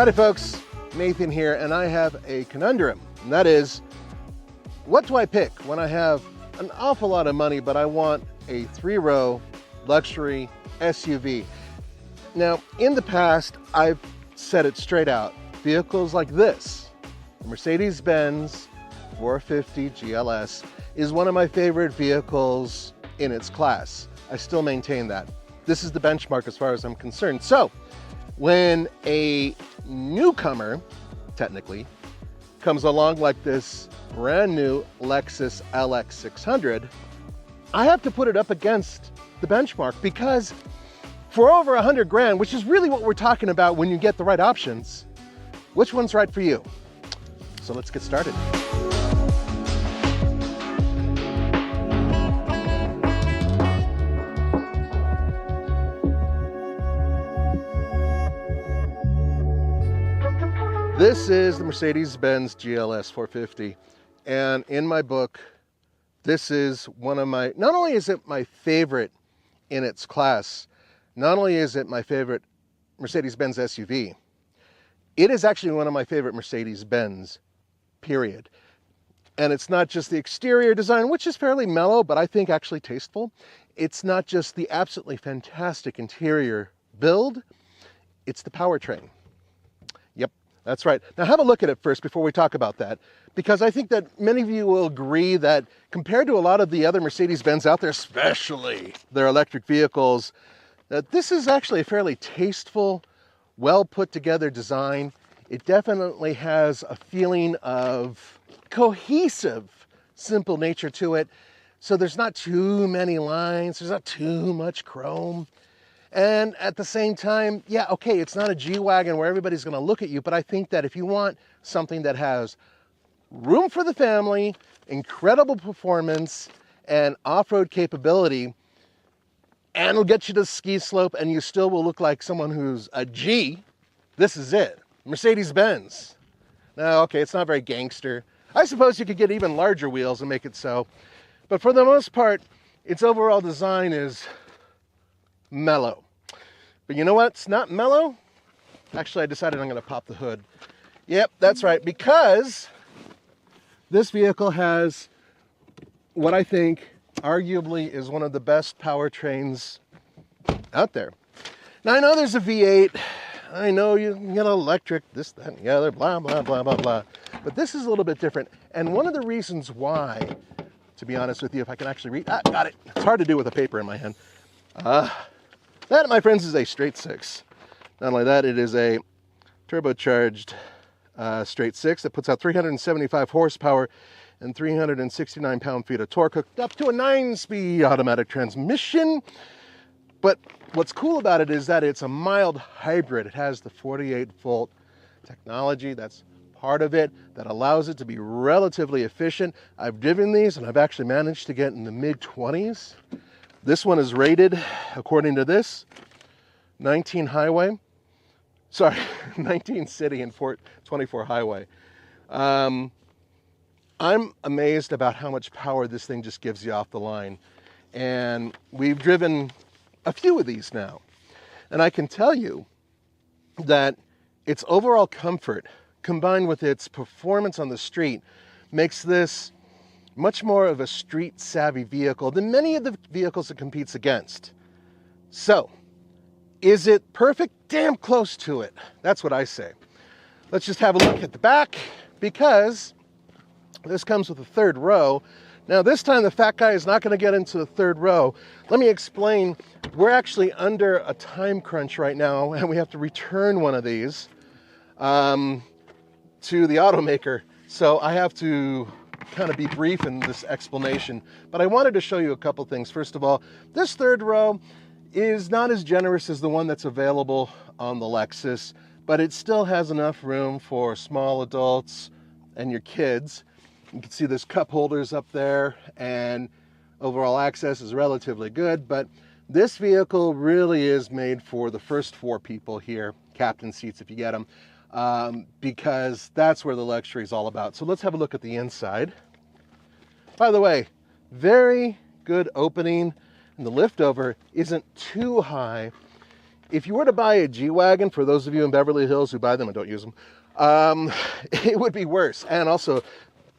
Howdy folks, Nathan here, and I have a conundrum, and that is, what do I pick when I have an awful lot of money, but I want a 3-row luxury SUV? Now, in the past, I've said it straight out, vehicles like this, the mercedes-benz 450 GLS, is one of my favorite vehicles in its class. I still maintain that. This is the benchmark as far as I'm concerned. So, when a newcomer, technically, comes along like this brand new Lexus LX 600, I have to put it up against the benchmark because for over 100 grand, which is really what we're talking about when you get the right options, which one's right for you? So let's get started. This is the Mercedes-Benz GLS 450, and in my book, this is one of my, not only is it my favorite in its class, not only is it my favorite Mercedes-Benz SUV, it is actually one of my favorite Mercedes-Benz, period. And it's not just the exterior design, which is fairly mellow, but I think actually tasteful. It's not just the absolutely fantastic interior build, it's the powertrain. Yep. That's right. Now have a look at it first before we talk about that, because I think that many of you will agree that compared to a lot of the other Mercedes-Benz out there, especially their electric vehicles, that this is actually a fairly tasteful, well put together design. It definitely has a feeling of cohesive, simple nature to it. So there's not too many lines, there's not too much chrome. And at the same time, yeah, okay, it's not a G-Wagon where everybody's gonna look at you, but I think that if you want something that has room for the family, incredible performance, and off-road capability, and it'll get you to the ski slope and you still will look like someone who's a G, this is it. Mercedes-Benz. Now, okay, it's not very gangster. I suppose you could get even larger wheels and make it so, but for the most part, its overall design is mellow. But you know what's not mellow? Actually, I decided I'm going to pop the hood. Yep, that's right, because this vehicle has what I think arguably is one of the best powertrains out there. Now, I know there's a V8. I know you can get electric, this, that, and the other, blah, blah, blah, blah, blah. But this is a little bit different. And one of the reasons why, to be honest with you, if I can actually read, got it. It's hard to do with a paper in my hand. That, my friends, is a straight six. Not only that, it is a turbocharged straight six that puts out 375 horsepower and 369 pound-feet of torque, hooked up to a 9-speed automatic transmission. But what's cool about it is that it's a mild hybrid. It has the 48-volt technology. That's part of it that allows it to be relatively efficient. I've driven these and I've actually managed to get in the mid-20s. This one is rated, according to this, 19 highway. Sorry, 19 city and 24 highway. I'm amazed about how much power this thing just gives you off the line. And we've driven a few of these now. And I can tell you that its overall comfort, combined with its performance on the street, makes this much more of a street-savvy vehicle than many of the vehicles it competes against. So, is it perfect? Damn close to it. That's what I say. Let's just have a look at the back, because this comes with a third row. Now, this time the fat guy is not going to get into the third row. Let me explain. We're actually under a time crunch right now, and we have to return one of these to the automaker. So I have to kind of be brief in this explanation, but I wanted to show you a couple things. First of all, this third row is not as generous as the one that's available on the Lexus, but it still has enough room for small adults and your kids. You can see there's cup holders up there, and overall access is relatively good, but this vehicle really is made for the first 4 people here, captain seats if you get them. Because that's where the luxury is all about. So let's have a look at the inside. By the way, very good opening, and the lift over isn't too high. If you were to buy a G-Wagon, for those of you in Beverly Hills who buy them and don't use them, it would be worse. And also,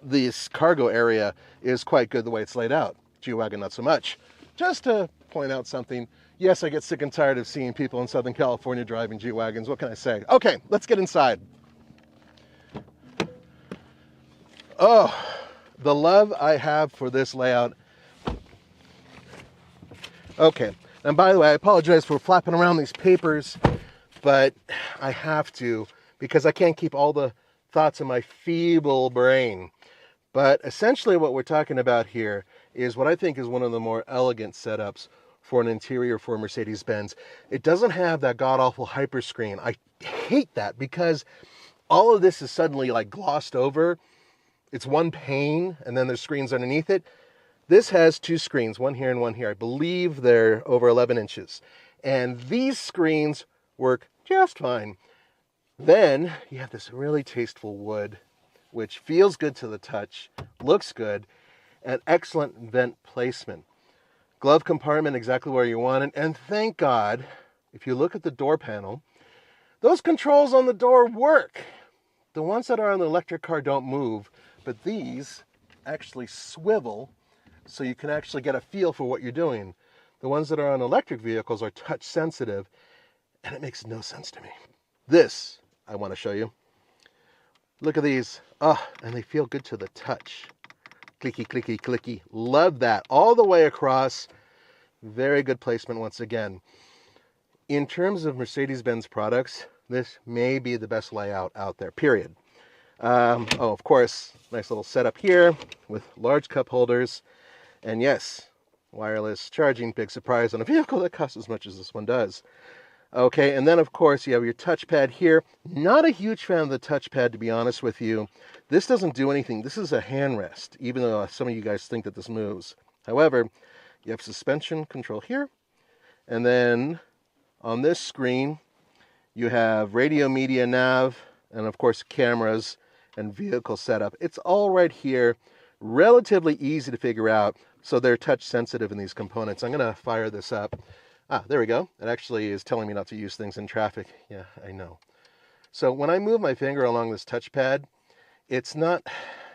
this cargo area is quite good the way it's laid out. G-Wagon, not so much. Just to point out something, yes, I get sick and tired of seeing people in Southern California driving G-Wagons. What can I say? Okay, let's get inside. Oh, the love I have for this layout. Okay, and by the way, I apologize for flapping around these papers, but I have to because I can't keep all the thoughts in my feeble brain. But essentially what we're talking about here is what I think is one of the more elegant setups for an interior for a Mercedes-Benz. It doesn't have that god-awful hyperscreen. I hate that because all of this is suddenly like glossed over. It's one pane and then there's screens underneath it. This has two screens, one here and one here. I believe they're over 11 inches. And these screens work just fine. Then you have this really tasteful wood, which feels good to the touch, looks good, and excellent vent placement. Glove compartment exactly where you want it. And thank God, if you look at the door panel, those controls on the door work. The ones that are on the electric car don't move, but these actually swivel so you can actually get a feel for what you're doing. The ones that are on electric vehicles are touch sensitive, and it makes no sense to me. This, I want to show you. Look at these. Oh, and they feel good to the touch. Clicky, clicky, clicky. Love that. All the way across. Very good placement once again. In terms of Mercedes-Benz products, this may be the best layout out there, period. Oh, of course, nice little setup here with large cup holders. And yes, wireless charging, big surprise on a vehicle that costs as much as this one does. Okay, and then of course you have your touchpad here. Not a huge fan of the touchpad, to be honest with you. This doesn't do anything. This is a handrest, even though some of you guys think that this moves. However, you have suspension control here. And then on this screen, you have radio, media, nav, and of course cameras and vehicle setup. It's all right here. Relatively easy to figure out. So they're touch sensitive in these components. I'm going to fire this up. Ah, there we go. It actually is telling me not to use things in traffic. Yeah, I know. So when I move my finger along this touchpad, it's not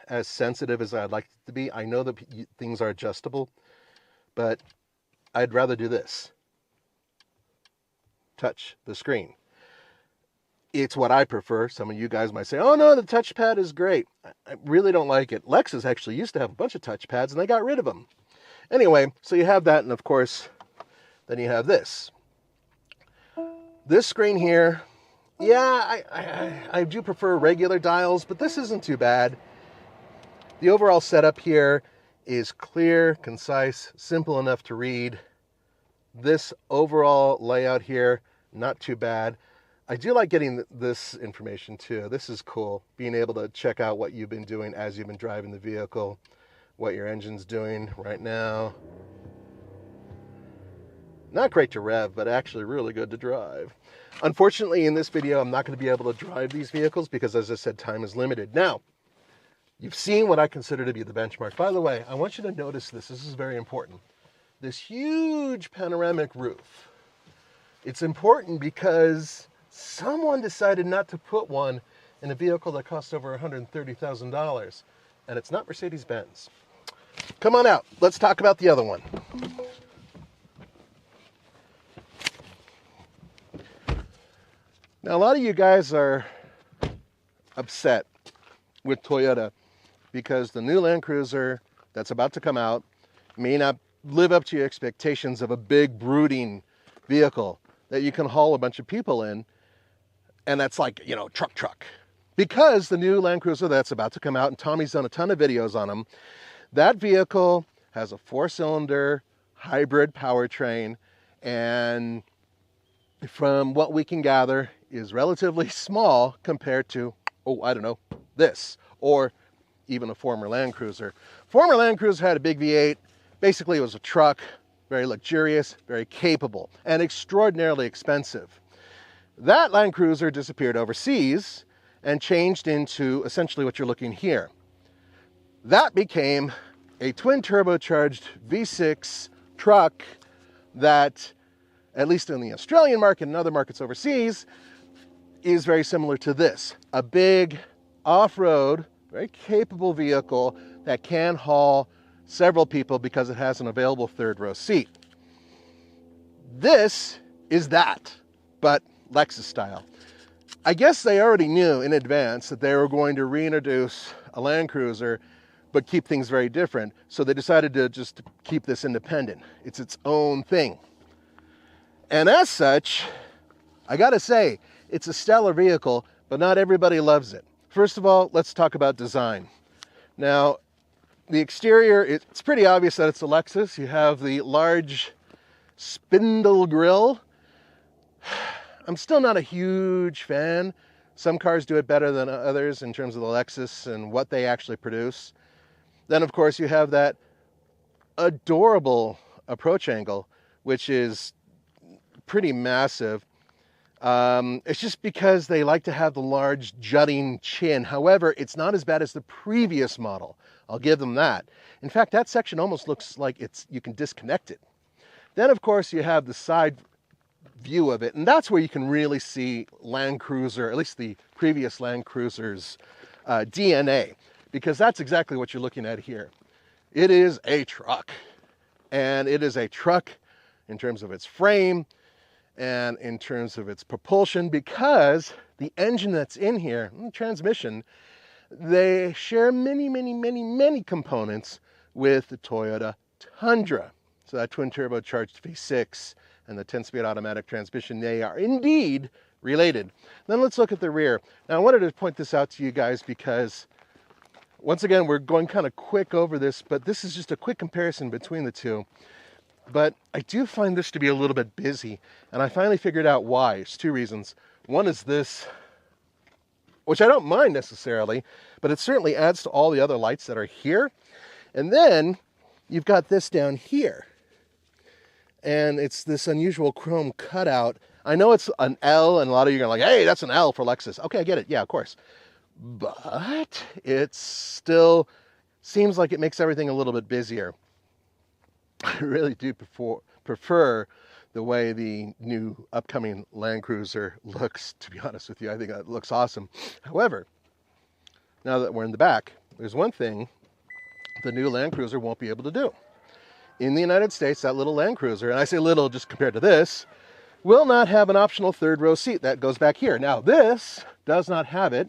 as sensitive as I'd like it to be. I know that things are adjustable, but I'd rather do this. Touch the screen. It's what I prefer. Some of you guys might say, oh no, the touchpad is great. I really don't like it. Lexus actually used to have a bunch of touchpads and they got rid of them. Anyway, so you have that, and of course, then you have this. This screen here, yeah, I do prefer regular dials, but this isn't too bad. The overall setup here is clear, concise, simple enough to read. This overall layout here, not too bad. I do like getting this information too. This is cool, being able to check out what you've been doing as you've been driving the vehicle, what your engine's doing right now. Not great to rev, but actually really good to drive. Unfortunately, in this video, I'm not going to be able to drive these vehicles because, as I said, time is limited. Now, you've seen what I consider to be the benchmark. By the way, I want you to notice this. This is very important. This huge panoramic roof. It's important because someone decided not to put one in a vehicle that costs over $130,000, and it's not Mercedes-Benz. Come on out. Let's talk about the other one. Now, a lot of you guys are upset with Toyota because the new Land Cruiser that's about to come out may not live up to your expectations of a big, brooding vehicle that you can haul a bunch of people in, and that's like, you know, truck. Because the new Land Cruiser that's about to come out, and Tommy's done a ton of videos on them, that vehicle has a 4-cylinder hybrid powertrain, and from what we can gather, is relatively small compared to, oh, I don't know, this, or even a former Land Cruiser. Former Land Cruiser had a big V8. Basically, it was a truck, very luxurious, very capable, and extraordinarily expensive. That Land Cruiser disappeared overseas and changed into essentially what you're looking here. That became a twin turbocharged V6 truck that at least in the Australian market and other markets overseas, is very similar to this. A big off-road, very capable vehicle that can haul several people because it has an available third row seat. This is that, but Lexus style. I guess they already knew in advance that they were going to reintroduce a Land Cruiser, but keep things very different. So they decided to just keep this independent. It's its own thing. And as such, I gotta say, it's a stellar vehicle, but not everybody loves it. First of all, let's talk about design. Now, the exterior, it's pretty obvious that it's a Lexus. You have the large spindle grille. I'm still not a huge fan. Some cars do it better than others in terms of the Lexus and what they actually produce. Then, of course, you have that adorable approach angle, which is pretty massive. It's just because they like to have the large jutting chin. However, it's not as bad as the previous model. I'll give them that. In fact, that section almost looks like you can disconnect it. Then, of course, you have the side view of it, and that's where you can really see Land Cruiser, at least the previous Land Cruiser's DNA, because that's exactly what you're looking at here. It is a truck, and it is a truck in terms of its frame and in terms of its propulsion, because the engine that's in here, and the transmission, they share many components with the Toyota Tundra. So that twin turbocharged V6 and the 10-speed automatic transmission, they are indeed related. Then let's look at the rear. Now I wanted to point this out to you guys because, once again, we're going kind of quick over this, but this is just a quick comparison between the two. But I do find this to be a little bit busy, and I finally figured out why. It's two reasons. One is this, which I don't mind necessarily, but it certainly adds to all the other lights that are here. And then you've got this down here, and it's this unusual chrome cutout. I know it's an L, and a lot of you are like, hey, that's an L for Lexus. Okay, I get it. Yeah, of course. But it still seems like it makes everything a little bit busier. I really do prefer the way the new upcoming Land Cruiser looks, to be honest with you. I think that looks awesome. However, now that we're in the back, there's one thing the new Land Cruiser won't be able to do. In the United States, that little Land Cruiser, and I say little just compared to this, will not have an optional third row seat that goes back here. Now, this does not have it.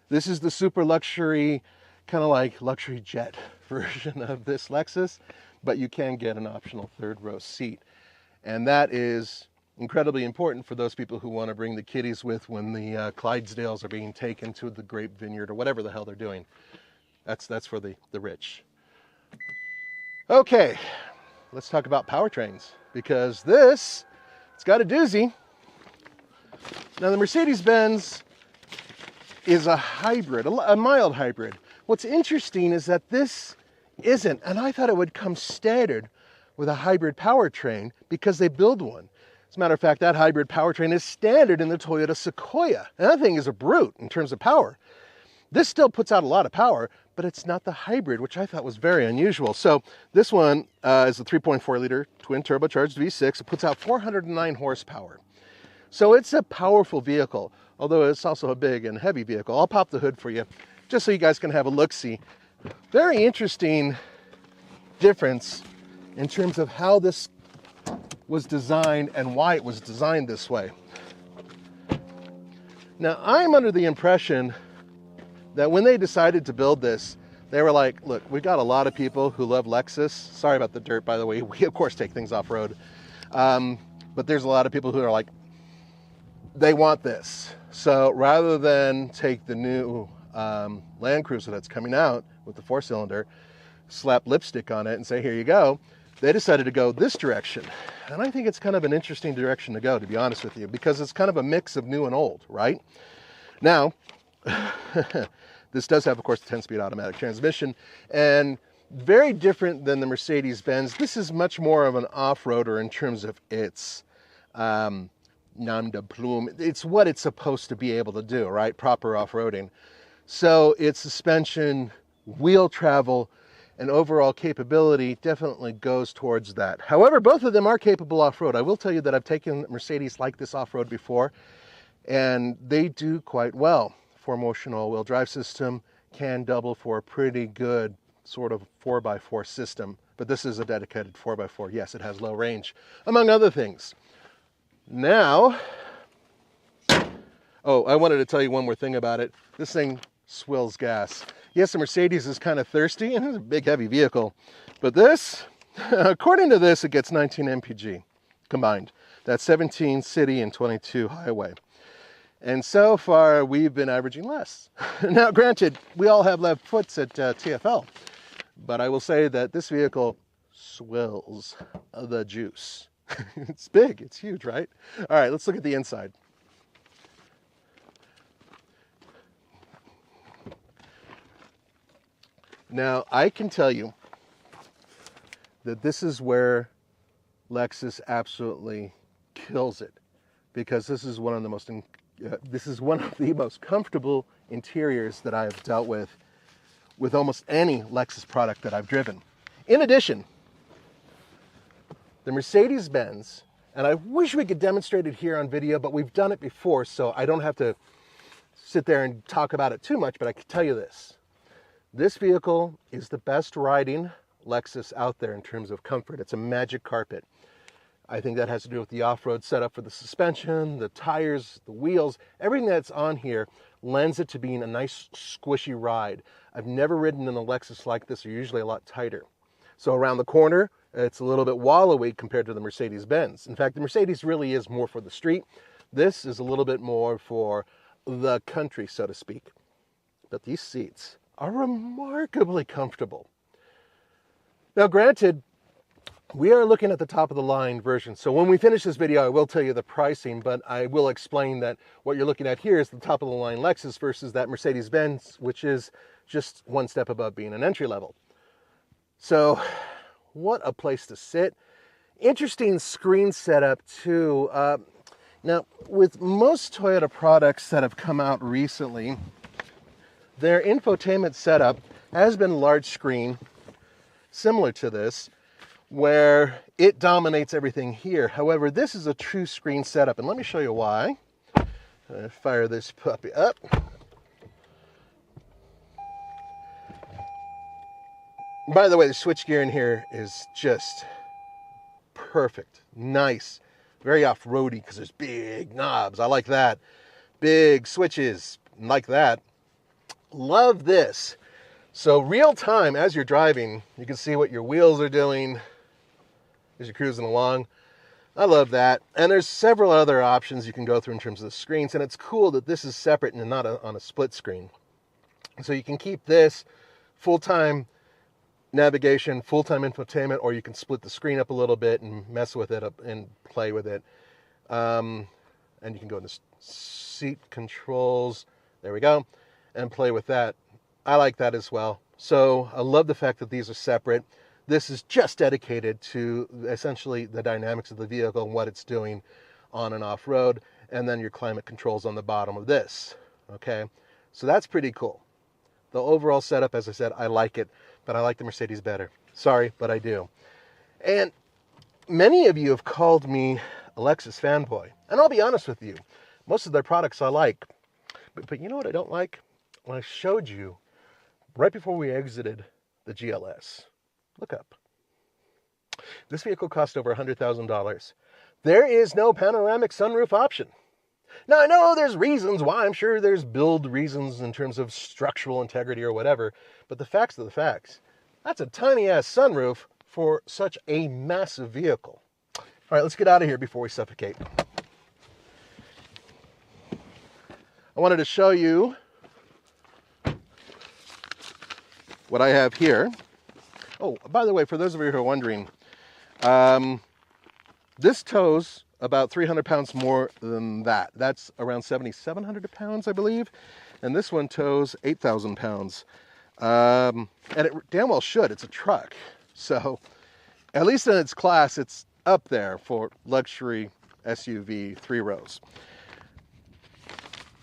This is the super luxury, kind of like luxury jet version of this Lexus, but you can get an optional third row seat. And that is incredibly important for those people who want to bring the kiddies with when the Clydesdales are being taken to the grape vineyard or whatever the hell they're doing. That's for the rich. Okay, let's talk about powertrains, because it's got a doozy. Now, the Mercedes-Benz is a hybrid, a mild hybrid. What's interesting is that this isn't, and I thought it would come standard with a hybrid powertrain because they build one. As a matter of fact, that hybrid powertrain is standard in the Toyota Sequoia. And that thing is a brute in terms of power. This still puts out a lot of power, but it's not the hybrid, which I thought was very unusual. So this one is a 3.4 liter twin turbocharged V6. It puts out 409 horsepower. So it's a powerful vehicle, although it's also a big and heavy vehicle. I'll pop the hood for you just so you guys can have a look-see. Very interesting difference in terms of how this was designed and why it was designed this way. Now, I'm under the impression that when they decided to build this, they were like, look, we've got a lot of people who love Lexus. Sorry about the dirt, by the way. We, of course, take things off-road. But there's a lot of people who are like, they want this. So rather than take the new Land Cruiser that's coming out with the 4-cylinder, slap lipstick on it and say, here you go, they decided to go this direction. And I think it's kind of an interesting direction to go, to be honest with you, because it's kind of a mix of new and old, right? Now, this does have, of course, the 10-speed automatic transmission, and very different than the Mercedes-Benz. This is much more of an off-roader in terms of its nom de plume. It's what it's supposed to be able to do, right? Proper off-roading. So it's suspension, wheel travel, and overall capability definitely goes towards that. However, both of them are capable off-road. I will tell you that I've taken Mercedes like this off-road before, and they do quite well. 4Motion all-wheel drive system can double for a pretty good sort of 4x4 system, but this is a dedicated 4x4. Yes, it has low range, among other things. Now, oh, I wanted to tell you one more thing about it. This thing swills gas. Yes, the Mercedes is kind of thirsty, and it's a big, heavy vehicle. But this, according to this, it gets 19 mpg combined. That's 17 city and 22 highway. And so far, we've been averaging less. Now, granted, we all have left foots at TFL. But I will say that this vehicle swills the juice. It's big, it's huge, right? All right, let's look at the inside. Now, I can tell you that this is where Lexus absolutely kills it, because this is one of the most comfortable interiors that I have dealt with almost any Lexus product that I've driven. In addition, the Mercedes-Benz, and I wish we could demonstrate it here on video, but we've done it before, so I don't have to sit there and talk about it too much, but I can tell you this. This vehicle is the best riding Lexus out there in terms of comfort. It's a magic carpet. I think that has to do with the off-road setup for the suspension, the tires, the wheels, everything that's on here lends it to being a nice squishy ride. I've never ridden in a Lexus like this. They're usually a lot tighter. So around the corner, it's a little bit wallowy compared to the Mercedes-Benz. In fact, the Mercedes really is more for the street. This is a little bit more for the country, so to speak. But these seats are remarkably comfortable. Now, granted, we are looking at the top of the line version. So when we finish this video, I will tell you the pricing, but I will explain that what you're looking at here is the top of the line Lexus versus that Mercedes-Benz, which is just one step above being an entry level. So what a place to sit. Interesting screen setup too. Now, with most Toyota products that have come out recently, their infotainment setup has been large screen, similar to this, where it dominates everything here. However, this is a true screen setup, and let me show you why. Fire this puppy up. By the way, the switchgear in here is just perfect, nice, very off-roady because there's big knobs. I like that. Big switches, like that. Love this. So real time, as you're driving, you can see what your wheels are doing as you're cruising along. I love that. And there's several other options you can go through in terms of the screens, and it's cool that this is separate and not on a split screen. So you can keep this full-time navigation, full-time infotainment, or you can split the screen up a little bit and mess with it and play with it. And you can go into seat controls, there we go, and play with that. I like that as well. So I love the fact that these are separate. This is just dedicated to essentially the dynamics of the vehicle and what it's doing on and off road, and then your climate controls on the bottom of this. Okay, so that's pretty cool. The overall setup, as I said, I like it, but I like the Mercedes better. Sorry, but I do. And many of you have called me a Lexus fanboy, and I'll be honest with you, most of their products I like, but you know what I don't like? When I showed you right before we exited the GLS, look up. This vehicle cost over $100,000. There is no panoramic sunroof option. Now, I know there's reasons why. I'm sure there's build reasons in terms of structural integrity or whatever, but the facts are the facts. That's a tiny-ass sunroof for such a massive vehicle. All right, let's get out of here before we suffocate. I wanted to show you what I have here. Oh, by the way, for those of you who are wondering, this tows about 300 pounds more than that. That's around 7,700 pounds, I believe. And this one tows 8,000 pounds. And it damn well should. It's a truck. So, at least in its class, it's up there for luxury SUV 3 rows.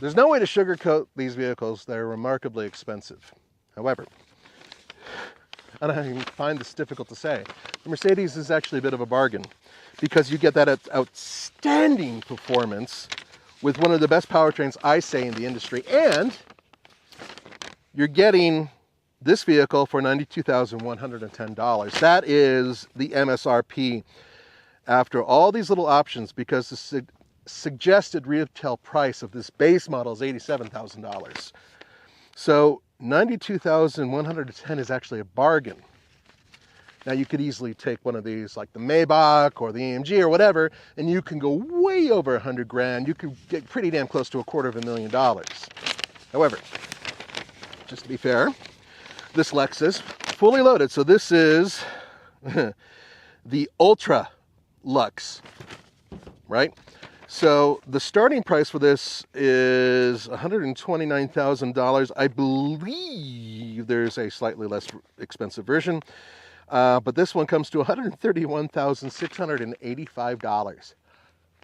There's no way to sugarcoat these vehicles. They're remarkably expensive. However, and I find this difficult to say, the Mercedes is actually a bit of a bargain because you get that outstanding performance with one of the best powertrains, I say, in the industry, and you're getting this vehicle for $92,110. That is the MSRP after all these little options, because the suggested retail price of this base model is $87,000. So $92,110 is actually a bargain. Now you could easily take one of these like the Maybach or the AMG or whatever, and you can go way over 100 grand. You could get pretty damn close to $250,000. However, just to be fair, this Lexus, fully loaded, so this is the Ultra Lux, right? So the starting price for this is $129,000. I believe there's a slightly less expensive version, but this one comes to $131,685.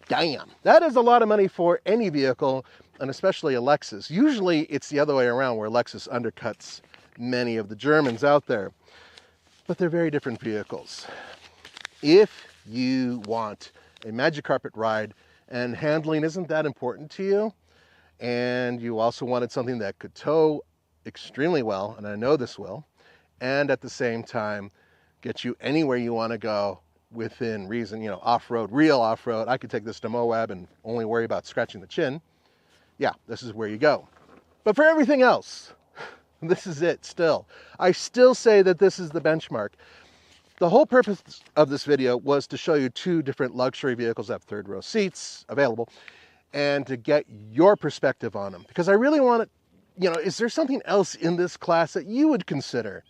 Damn, that is a lot of money for any vehicle, and especially a Lexus. Usually it's the other way around, where Lexus undercuts many of the Germans out there, but they're very different vehicles. If you want a magic carpet ride and handling isn't that important to you, and you also wanted something that could tow extremely well, and I know this will, and at the same time get you anywhere you want to go within reason, you know, off-road, real off-road. I could take this to Moab and only worry about scratching the chin. Yeah, this is where you go. But for everything else, this is it still. I still say that this is the benchmark. The whole purpose of this video was to show you two different luxury vehicles that have third row seats available, and to get your perspective on them. Because I really want to, you know, is there something else in this class that you would consider?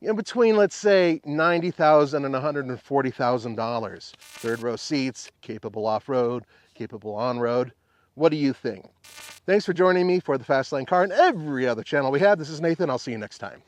You know, between, let's say, $90,000 and $140,000. Third row seats, capable off-road, capable on-road. What do you think? Thanks for joining me for the Fast Lane Car and every other channel we have. This is Nathan. I'll see you next time.